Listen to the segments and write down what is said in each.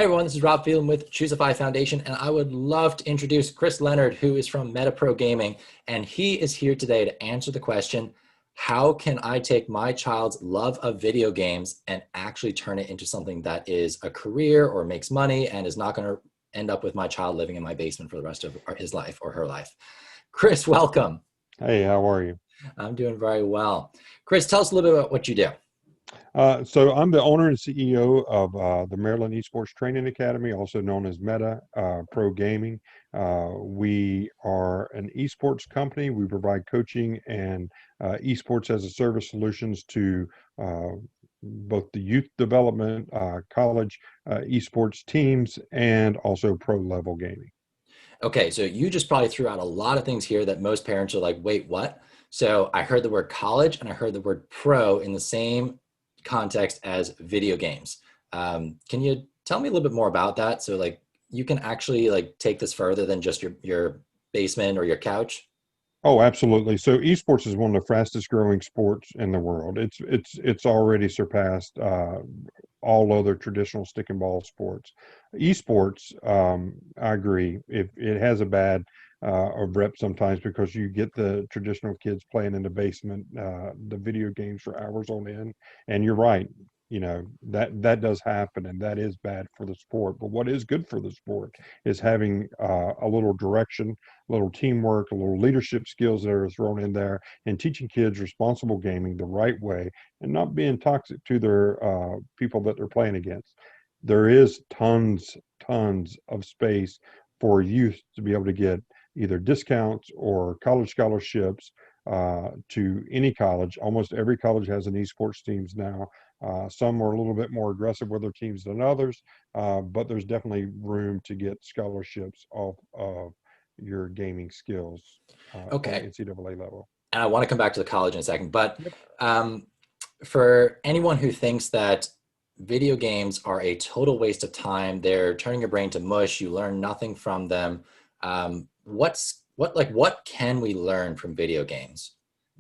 Hey everyone, this is Rob Phelan with ChooseFI Foundation, and I would love to introduce Chris Leonard, who is from MetaPro Gaming, and he is here today to answer the question, how can I take my child's love of video games and actually turn it into something that is a career or makes money and is not going to end up with my child living in my basement for the rest of his life or her life? Chris, welcome. Hey, how are you? I'm doing very well. Chris, tell us a little bit about what you do. So I'm the owner and CEO of the Maryland Esports Training Academy, also known as Meta Pro Gaming. We are an esports company. We provide coaching and esports as a service solutions to both the youth development, college esports teams, and also pro level gaming. Okay, so you just probably threw out a lot of things here that most parents are like, wait, what? So I heard the word college and I heard the word pro in the same context as video games. Can you tell me a little bit more about that? So like you can actually like take this further than just your basement or your couch? Oh, absolutely. So esports is one of the fastest growing sports in the world. It's already surpassed all other traditional stick and ball sports. Esports, I agree. If it has a bad of rep sometimes because you get the traditional kids playing in the basement, the video games for hours on end. And you're right. That does happen, and that is bad for the sport. But what is good for the sport is having a little direction, a little teamwork, a little leadership skills that are thrown in there, and teaching kids responsible gaming the right way, and not being toxic to their people that they're playing against. There is tons of space for youth to be able to get either discounts or college scholarships to any college. Almost every college has an esports teams now. Some are a little bit more aggressive with their teams than others, but there's definitely room to get scholarships off of your gaming skills on the Okay. NCAA level. And I want to come back to the college in a second, but Yep. um, for anyone who thinks that video games are a total waste of time, they're turning your brain to mush, you learn nothing from them. What can we learn from video games?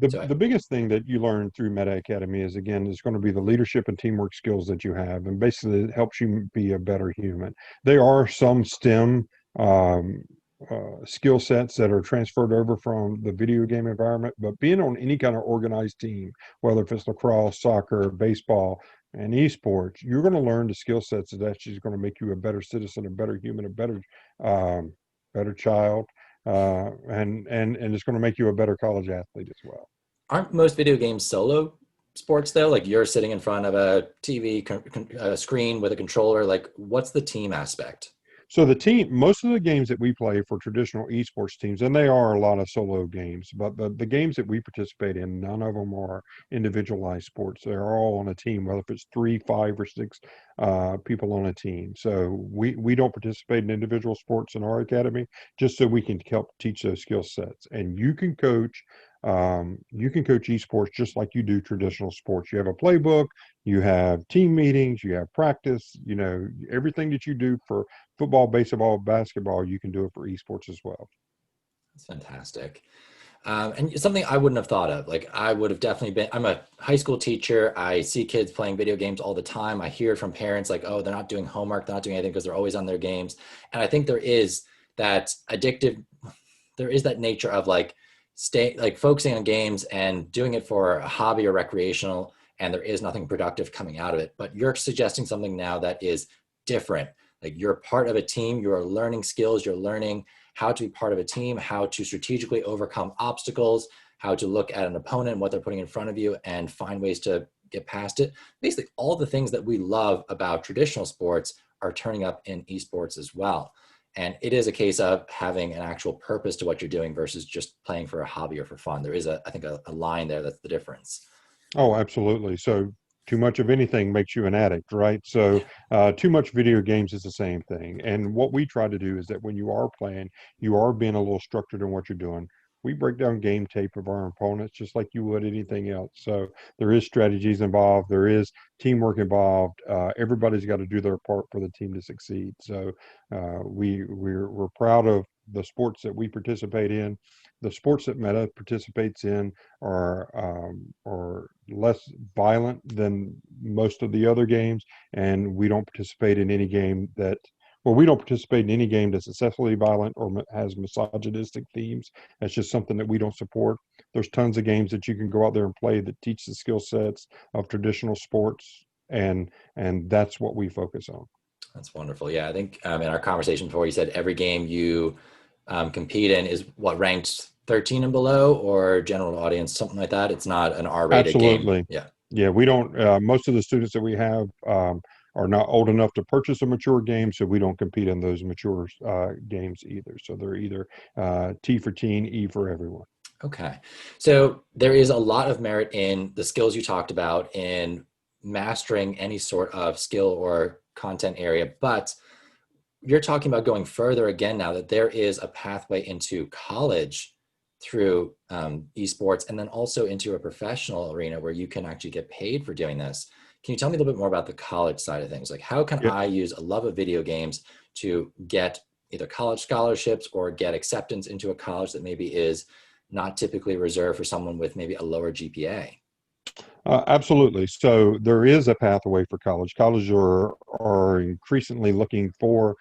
So The biggest thing that you learn through Meta Academy is, again, is going to be the leadership and teamwork skills that you have, and basically it helps you be a better human. There are some STEM um, skill sets that are transferred over from the video game environment, but being on any kind of organized team, whether if it's lacrosse, soccer, baseball, and esports, you're going to learn the skill sets that actually is going to make you a better citizen, a better human, a um, better child, and it's going to make you a better college athlete as well. aren't most video games solo sports though? Like you're sitting in front of a TV screen with a controller. Like, what's the team aspect? So most of the games that we play for traditional esports teams, and they are a lot of solo games, but the games that we participate in, none of them are individualized sports. They're all on a team, whether if it's three, five, or six people on a team. So we don't participate in individual sports in our academy, just so we can help teach those skill sets. And you can coach esports just like you do traditional sports. You have a playbook, you have team meetings, you have practice, everything that you do for football, baseball, basketball, you can do it for esports as well. That's fantastic. And it's something I wouldn't have thought of. Like I would have definitely been, I'm a high school teacher. I see kids playing video games all the time. I hear from parents like, oh, they're not doing homework. They're not doing anything because they're always on their games. And I think there is that addictive, there is that nature of like focusing on games and doing it for a hobby or recreational. And there is nothing productive coming out of it. But you're suggesting something now that is different. Like you're part of a team, you're learning skills, you're learning how to be part of a team, how to strategically overcome obstacles, how to look at an opponent and what they're putting in front of you and find ways to get past it. Basically, all the things that we love about traditional sports are turning up in esports as well. And it is a case of having an actual purpose to what you're doing versus just playing for a hobby or for fun. There is, I think, a line there that's the difference. Oh, absolutely. So too much of anything makes you an addict, right? So too much video games is the same thing. And what we try to do is that when you are playing, you are being a little structured in what you're doing. We break down game tape of our opponents just like you would anything else. So there is strategies involved. There is teamwork involved. Everybody's got to do their part for the team to succeed. So we're proud of the sports that we participate in. The sports that Meta participates in are less violent than most of the other games, and we don't participate in any game that well, we don't participate in any game that's excessively violent or has misogynistic themes. That's just something that we don't support. There's tons of games that you can go out there and play that teach the skill sets of traditional sports, and that's what we focus on. That's wonderful. Yeah, I think in our conversation before, you said every game you compete in is what, ranked 13 and below, or general audience, something like that. It's not an R-rated game. Absolutely. Yeah. Yeah, we don't, most of the students that we have are not old enough to purchase a mature game, so we don't compete in those mature games either. So they're either T for teen, E for everyone. Okay. So there is a lot of merit in the skills you talked about in mastering any sort of skill or content area, but you're talking about going further again now, that there is a pathway into college through esports, and then also into a professional arena where you can actually get paid for doing this. Can you tell me a little bit more about the college side of things? Like, how can Yeah. I use a love of video games to get either college scholarships or get acceptance into a college that maybe is not typically reserved for someone with maybe a lower GPA? Absolutely. So there is a pathway for college. Colleges are increasingly looking for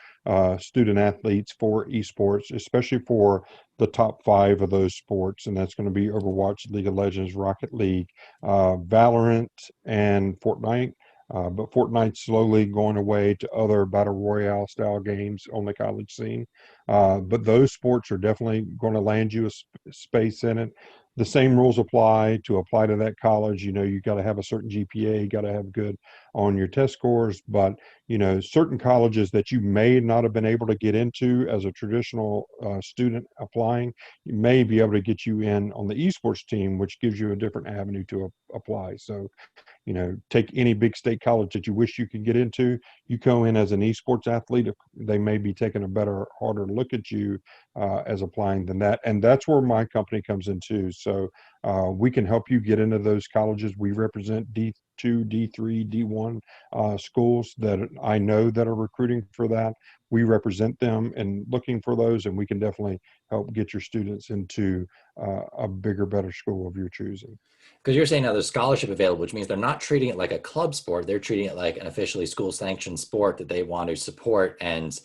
student athletes for esports, especially for the top five of those sports, and that's going to be Overwatch, League of Legends, Rocket League, Valorant, and Fortnite. But Fortnite's slowly going away to other battle royale style games on the college scene. But those sports are definitely going to land you a space in it. The same rules apply to that college. You know, you got to have a certain GPA, you got to have good on your test scores. But you know, certain colleges that you may not have been able to get into as a traditional student applying, you may be able to get you in on the esports team, which gives you a different avenue to apply. So you know, take any big state college that you wish you could get into. You go in as an esports athlete, they may be taking a better, harder look at you as applying than that. And that's where my company comes in too. So we can help you get into those colleges. We represent D2, D3, D1 schools that I know that are recruiting for that. We represent them and looking for those, and we can definitely help get your students into a bigger, better school of your choosing. Because you're saying now there's scholarship available, which means they're not treating it like a club sport. They're treating it like an officially school sanctioned sport that they want to support. And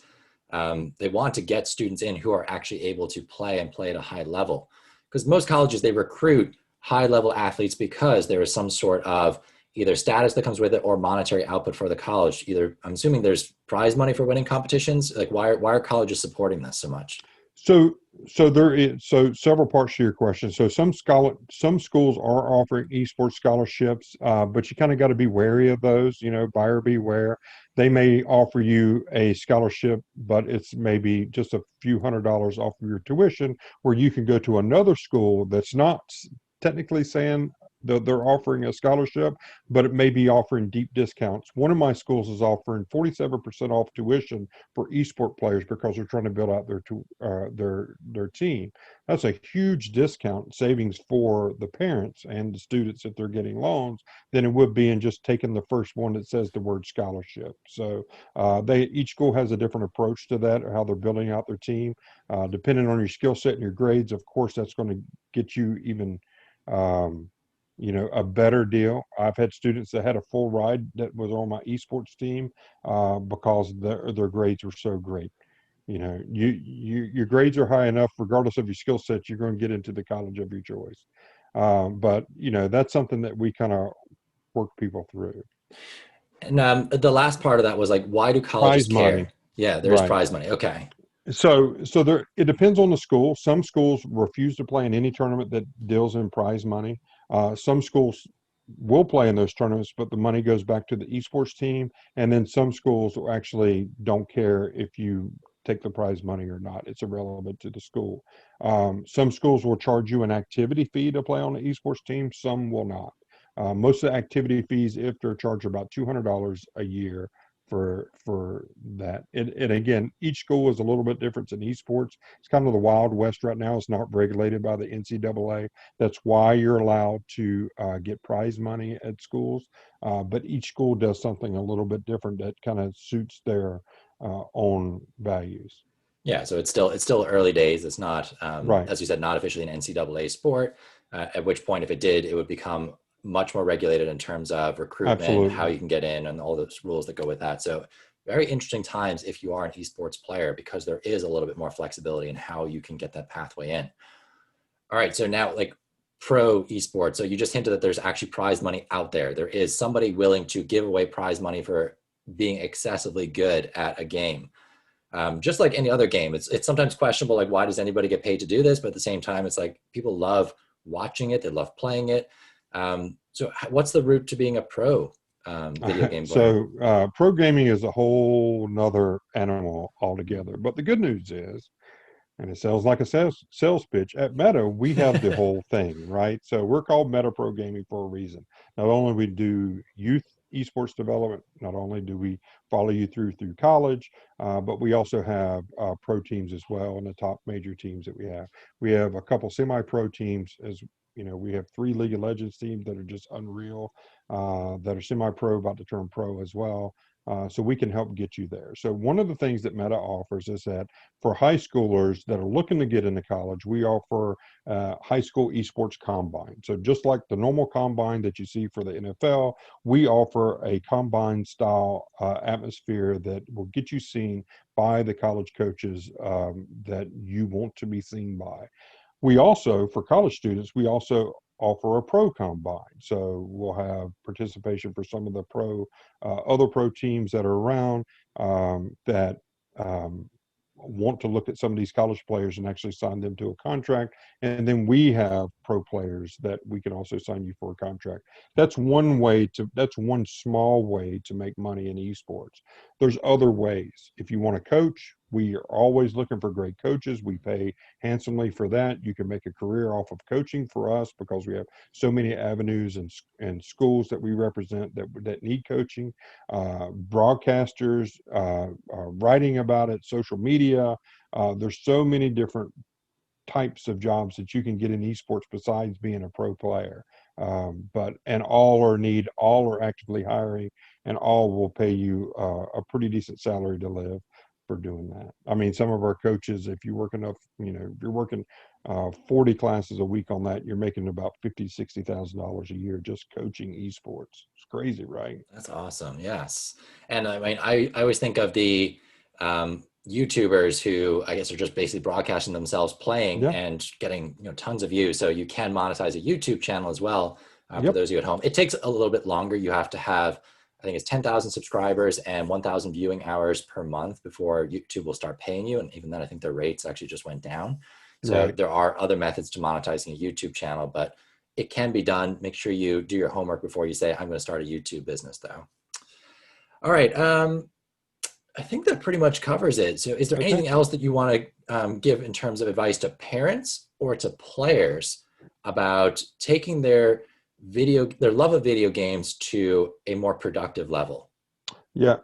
they want to get students in who are actually able to play and play at a high level. Because most colleges, they recruit high level athletes because there is some sort of either status that comes with it or monetary output for the college. Either, I'm assuming there's prize money for winning competitions. Like, why are colleges supporting this so much? So, so several parts to your question. So some schools are offering esports scholarships, but you kind of got to be wary of those. You know, buyer beware. They may offer you a scholarship, but it's maybe just a few $100s off of your tuition, where you can go to another school that's not technically saying that they're offering a scholarship, but it may be offering deep discounts. One of my schools is offering 47% off tuition for esport players because they're trying to build out their team. That's a huge discount savings for the parents and the students if they're getting loans than it would be in just taking the first one that says the word scholarship. So they each school has a different approach to that, or how they're building out their team. Depending on your skill set and your grades, of course, that's going to get you even you know, a better deal. I've had students that had a full ride that was on my esports team because their grades were so great. You know, your grades are high enough, regardless of your skill set, you're going to get into the college of your choice. But you know, that's something that we kind of work people through. And the last part of that was like, why do colleges Prize money, care? Yeah, there's right? prize money. Okay. So there, it depends on the school. Some schools refuse to play in any tournament that deals in prize money. Some schools will play in those tournaments, but the money goes back to the esports team. And then some schools actually don't care if you take the prize money or not. It's irrelevant to the school. Some schools will charge you an activity fee to play on the esports team. Some will not. Most of the activity fees, if they're charged, are about $200 a year for that. And again, each school is a little bit different in esports. It's kind of the Wild West right now. It's not regulated by the NCAA. That's why you're allowed to get prize money at schools. But each school does something a little bit different that kind of suits their own values. Yeah, so it's still early days. It's not, Right. as you said, not officially an NCAA sport. At which point, if it did, it would become much more regulated in terms of recruitment, how Absolutely. you can get in, and all those rules that go with that. So very interesting times if you are an esports player, because there is a little bit more flexibility in how you can get that pathway in. All right, so now like pro esports. So you just hinted that there's actually prize money out there. There is somebody willing to give away prize money for being excessively good at a game. Just like any other game, it's sometimes questionable, like why does anybody get paid to do this? But at the same time, it's like people love watching it, they love playing it. So what's the route to being a pro video game player? So pro gaming is a whole nother animal altogether. But the good news is, and it sounds like a sales pitch. At Meta, we have the whole thing, right? So we're called Meta Pro Gaming for a reason. Not only we do youth esports development, not only do we follow you through college, but we also have pro teams as well, and the top major teams that we have. We have a couple semi-pro teams. As you know, we have 3 League of Legends teams that are just unreal, that are semi-pro, about to turn pro as well. So we can help get you there. So one of the things that Meta offers is that for high schoolers that are looking to get into college, we offer high school esports combine. So just like the normal combine that you see for the NFL, we offer a combine style atmosphere that will get you seen by the college coaches that you want to be seen by. We also, for college students, we also offer a pro combine. So we'll have participation for some of the other pro teams that are around that want to look at some of these college players and actually sign them to a contract. And then we have pro players that we can also sign you for a contract. That's one small way to make money in esports. There's other ways. If you want to coach, we are always looking for great coaches. We pay handsomely for that. You can make a career off of coaching for us because we have so many avenues and schools that we represent that need coaching. Broadcasters, writing about it, social media. There's so many different types of jobs that you can get in esports besides being a pro player. And all are actively hiring, and all will pay you a pretty decent salary to live for doing that. I mean, some of our coaches, if you work enough, if you're working 40 classes a week on that, you're making about $50,000-$60,000 a year just coaching esports. It's crazy, right? That's awesome. Yes. And I mean, I always think of the YouTubers who I guess are just basically broadcasting themselves playing Yeah. and getting, tons of views. So you can monetize a YouTube channel as well. For Yep. those of you at home, it takes a little bit longer. You have to have, I think it's 10,000 subscribers and 1,000 viewing hours per month before YouTube will start paying you. And even then, I think their rates actually just went down. So Right. there are other methods to monetizing a YouTube channel, but it can be done. Make sure you do your homework before you say, I'm going to start a YouTube business, though. All right. I think that pretty much covers it. So is there Okay. anything else that you want to give in terms of advice to parents or to players about taking their love of video games to a more productive level? Yeah,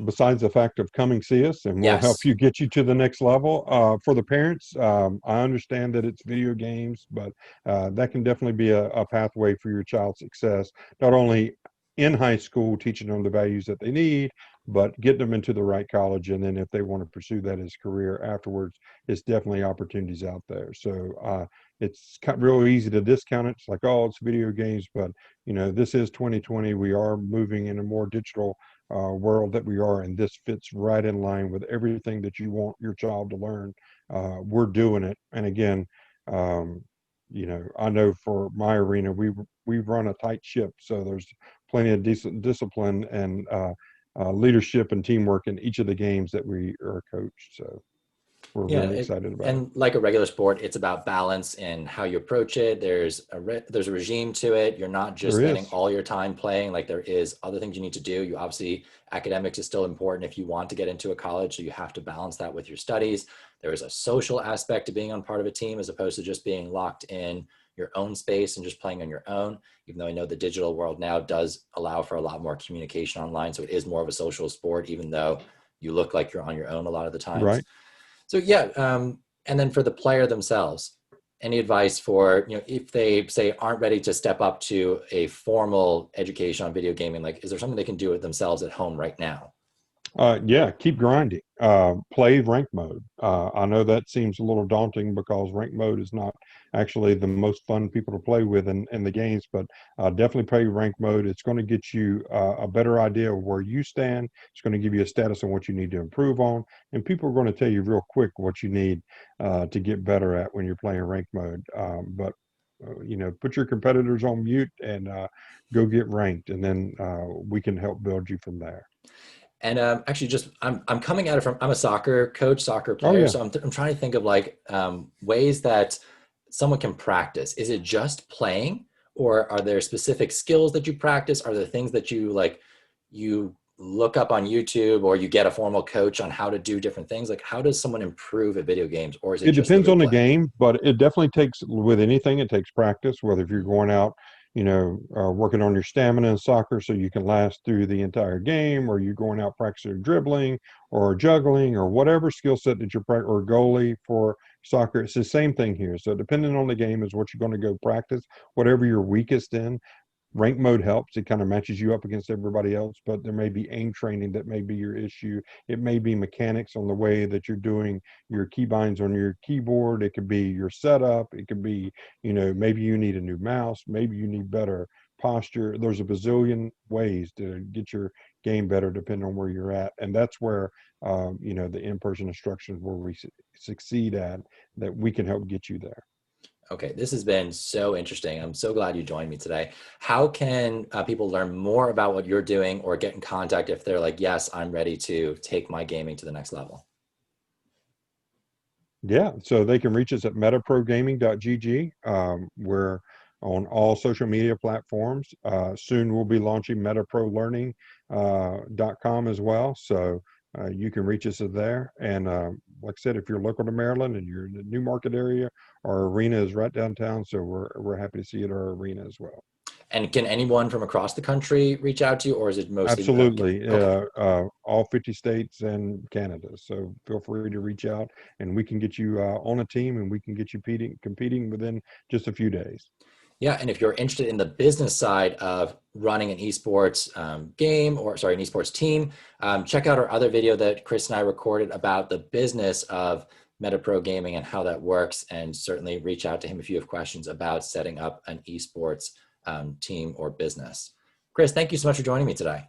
besides the fact of coming see us, and we'll help Yes. you get you to the next level. For the parents, I understand that it's video games, but that can definitely be a pathway for your child's success, not only in high school, teaching them the values that they need, but getting them into the right college. And then if they want to pursue that as career afterwards, it's definitely opportunities out there. So it's real easy to discount it. It's like, oh, it's video games, but this is 2020. We are moving in a more digital world that we are, and this fits right in line with everything that you want your child to learn. We're doing it, and again, um, I know for my arena, we run a tight ship, so there's plenty of decent discipline and leadership and teamwork in each of the games that we are coached. So we're Yeah, really excited about it. and like a regular sport, it's about balance in how you approach it. There's a regime to it. You're not just There spending is. all your time playing. Like there is other things you need to do. You obviously academics is still important if you want to get into a college, so you have to balance that with your studies. There is a social aspect to being on part of a team as opposed to just being locked in your own space and just playing on your own. Even though I know the digital world now does allow for a lot more communication online, so it is more of a social sport, even though you look like you're on your own a lot of the times. Right. So yeah, and then for the player themselves, any advice for if they say aren't ready to step up to a formal education on video gaming? Like, is there something they can do it themselves at home right now? Yeah, keep grinding. Play rank mode. I know that seems a little daunting because rank mode is not actually the most fun people to play with in the games, but definitely play rank mode. It's going to get you a better idea of where you stand. It's going to give you a status on what you need to improve on, and people are going to tell you real quick what you need to get better at when you're playing rank mode. But put your competitors on mute and go get ranked, and then we can help build you from there. And actually, just I'm coming at it from I'm a soccer coach, soccer Oh player, yeah. so I'm trying to think of like ways that someone can practice. Is it just playing, or are there specific skills that you practice? Are there things that you look up on YouTube, or you get a formal coach on how to do different things? Like, how does someone improve at video games, or is it It just depends literally on the playing? game, but it definitely takes, with anything, it takes practice. Whether if you're Mm. going out, working on your stamina in soccer so you can last through the entire game, or you're going out practicing dribbling or juggling or whatever skill set that or goalie for soccer, it's the same thing here. So depending on the game is what you're going to go practice, whatever you're weakest in. Rank mode helps. It kind of matches you up against everybody else, but there may be aim training that may be your issue. It may be mechanics on the way that you're doing your keybinds on your keyboard. It could be your setup. It could be, maybe you need a new mouse. Maybe you need better posture. There's a bazillion ways to get your game better depending on where you're at. And that's where, the in-person instruction is where we succeed at, that we can help get you there. Okay, this has been so interesting. I'm so glad you joined me today. How can people learn more about what you're doing or get in contact if they're like, yes, I'm ready to take my gaming to the next level? Yeah, so they can reach us at metaprogaming.gg. We're on all social media platforms. Soon we'll be launching metaprolearning.com as well. So you can reach us there. And like I said, if you're local to Maryland and you're in the New Market area, our arena is right downtown. So we're happy to see you at our arena as well. And can anyone from across the country reach out to you, or is it mostly Absolutely. okay? All 50 states and Canada. So feel free to reach out and we can get you on a team and we can get you competing within just a few days. Yeah, and if you're interested in the business side of running an esports game, or sorry, an esports team, check out our other video that Chris and I recorded about the business of MetaPro Gaming and how that works. And certainly reach out to him if you have questions about setting up an esports team or business. Chris, thank you so much for joining me today.